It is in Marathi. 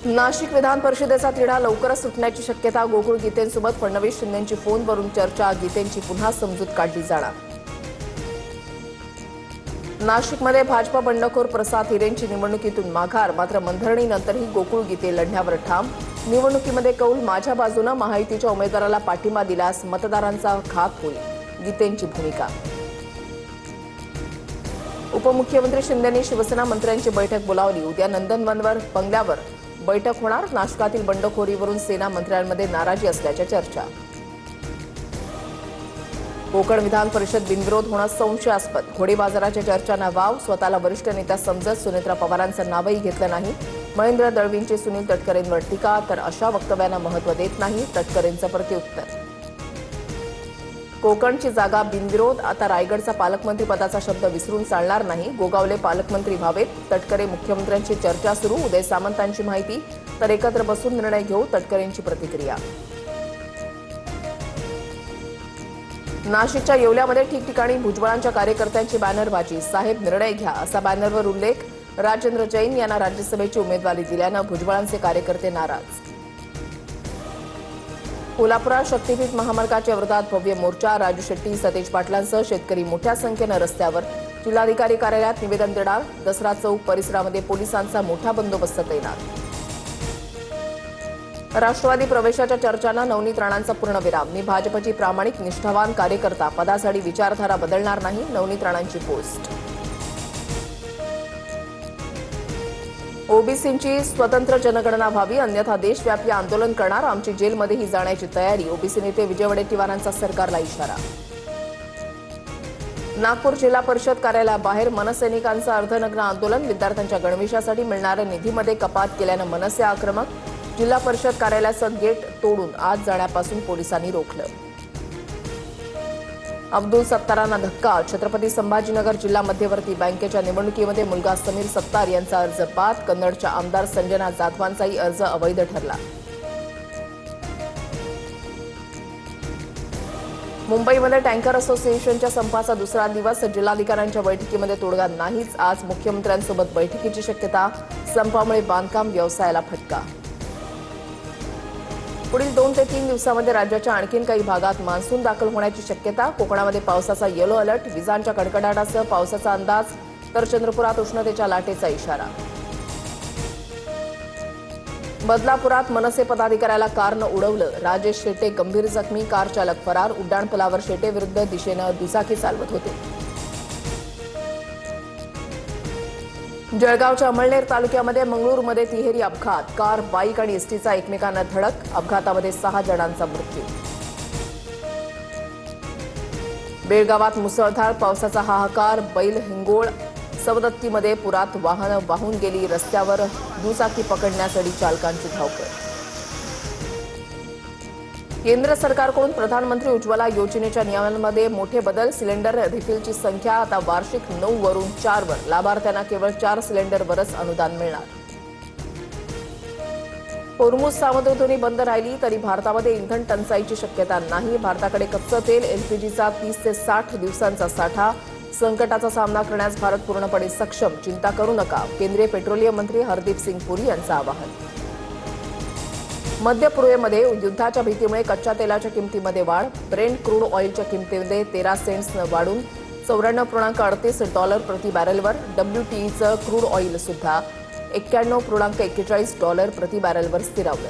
नाशिक विधान परिषदेचा तिढा लवकरच सुटण्याची शक्यता. गोकुळ गीतेंसोबत फडणवीस शिंदेंची फोनवरून चर्चा. गीतेंची पुन्हा समजूत काढली जाणार. नाशिकमध्ये भाजपा बंडखोर प्रसाद हिरेंची निवडणुकीतून माघार. मात्र मंथरणीनंतरही गोकुळ गीते लढण्यावर ठाम. निवडणुकीमध्ये कौल माझ्या बाजूनं. महायुतीच्या उमेदवाराला पाठिंबा दिल्यास मतदारांचा घात होईल, गीतेंची भूमिका. उपमुख्यमंत्री शिंदेंनी शिवसेना मंत्र्यांची बैठक बोलावली. उद्या नंदनवनवर बंगल्यावर बैठक होणार. नाशकातील बंडखोरीवरून सेना मंत्र्यांमध्ये नाराजी असल्याच्या चर्चा. कोकण विधान परिषद बिनविरोध होणं संशयास्पद. घोडे बाजाराच्या चर्चांना वाव. स्वतःला वरिष्ठ नेत्या समजत सुनेत्रा पवारांचं नावही घेतलं नाही. महेंद्र दळवींची सुनील तटकरेंवर टीका. तर अशा वक्तव्यांना महत्त्व देत नाही, तटकरेंचं प्रत्युत्तर. कोकणची जागा बिनविरोध. आता रायगडचा पालकमंत्री पदाचा शब्द विसरून चालणार नाही. गोगावले पालकमंत्री व्हावेत. तटकरे मुख्यमंत्र्यांची चर्चा सुरू. उदय सामंतांची माहिती. तर एकत्र बसून निर्णय घेऊ, तटकरेंची प्रतिक्रिया. नाशिकच्या येवल्यामध्ये ठिकठिकाणी भुजबळांच्या कार्यकर्त्यांची बॅनरबाजी. साहेब निर्णय घ्या असा बॅनरवर उल्लेख. राजेंद्र जैन यांना राज्यसभेची उमेदवारी दिल्यानं भुजबळांचे कार्यकर्ते नाराज. कोल्हापुरात शक्तीपीठ महामार्गाच्या विरोधात भव्य मोर्चा. राजू शेट्टी, सतेज पाटलांसह शेतकरी मोठ्या संख्येनं रस्त्यावर. जिल्हाधिकारी कार्यालयात निवेदन देणार. दसरा चौक परिसरामध्ये पोलिसांचा मोठा बंदोबस्त तैनात. राष्ट्रवादी प्रवेशाच्या चर्चांना नवनीत राणांचा पूर्णविराम. मी भाजपची प्रामाणिक निष्ठावान कार्यकर्ता. पदासाठी विचारधारा बदलणार नाही, नवनीत राणांची पोस्ट. ओबीसींची स्वतंत्र जनगणना व्हावी, अन्यथा देशव्यापी आंदोलन करणार. आमची जेलमध्येही जाण्याची तयारी. ओबीसी नेते विजय वडेट्टीवारांचा सरकारला इशारा. नागपूर जिल्हा परिषद कार्यालयाबाहेर मनसैनिकांचं अर्धनग्न आंदोलन. विद्यार्थ्यांच्या गणवेशासाठी मिळणाऱ्या निधीमध्ये कपात केल्यानं मनसे आक्रमक. जिल्हा परिषद कार्यालयाचं गेट तोडून आत जाण्यापासून पोलिसांनी रोखलं. अब्दुल सत्तारांना धक्का. छत्रपती संभाजीनगर जिल्हा मध्यवर्ती बँकेच्या निवडणुकीमध्ये मुलगा समीर सत्तार यांचा अर्ज बाद. कन्नडच्या आमदार संजना जाधवांचाही अर्ज अवैध ठरला. मुंबईमध्ये टँकर असोसिएशनच्या संपाचा दुसरा दिवस. जिल्हाधिकाऱ्यांच्या बैठकीमध्ये तोडगा नाहीच. आज मुख्यमंत्र्यांसोबत बैठकीची शक्यता. संपामुळे बांधकाम व्यवसायाला फटका. पुढील 2 ते 3 दिवसांमध्ये राज्याच्या आणखीन काही भागात मान्सून दाखल होण्याची शक्यता. कोकणामध्ये पावसाचा येलो अलर्ट. विजांच्या कडकडाटासह पावसाचा अंदाज. तर चंद्रपुरात उष्णतेच्या लाटेचा इशारा. बदलापुरात मनसे पदाधिकाऱ्याला कारनं उडवलं. राजेश शेटे गंभीर जखमी. कार चालक फरार. उड्डाणपुलावर शेटे विरुद्ध दिशेनं दुचाकी चालवत होते. जळगावच्या अमळनेर तालुक्यामध्ये मंगळूरमध्ये तिहेरी अपघात. कार, बाईक आणि एसटीचा एकमेकांना धडक. अपघातामध्ये 6 जणांचा मृत्यू. बेळगावात मुसळधार पावसाचा हाहाकार. बैल हिंगोळ. सवदत्तीमध्ये पुरात वाहनं वाहून गेली. रस्त्यावर दुचाकी पकडण्यासाठी चालकांची धावपळ. केंद्र सरकारकडून प्रधानमंत्री उज्ज्वला योजनेच्या नियमांमध्ये मोठे बदल. सिलेंडर रिफिलची संख्या आता वार्षिक 9 वरून 4 वर. लाभार्थ्यांना केवळ 4 सिलेंडरवरच अनुदान मिळणार. होर्मुझ सामुद्रधुनी बंद राहिली तरी भारतामध्ये इंधन टंचाईची शक्यता नाही. भारताकडे कच्चं तेल, एलपीजीचा 30 ते 60 दिवसांचा साठा. संकटाचा सामना करण्यास भारत पूर्णपणे सक्षम. चिंता करू नका, केंद्रीय पेट्रोलियम मंत्री हरदीप सिंग पुरी यांचं आवाहन. मध्य पूर्वेमध्ये युद्धाच्या भीतीमुळे कच्च्या तेलाच्या किमतीमध्ये वाढ. ब्रेंट क्रूड ऑइलच्या किमतीमध्ये 13 सेंट्स वाढून $94.38 प्रति बॅरेलवर. WTIचं क्रूड ऑइल सुद्धा $91.41 प्रति बॅरेलवर स्थिरावलं.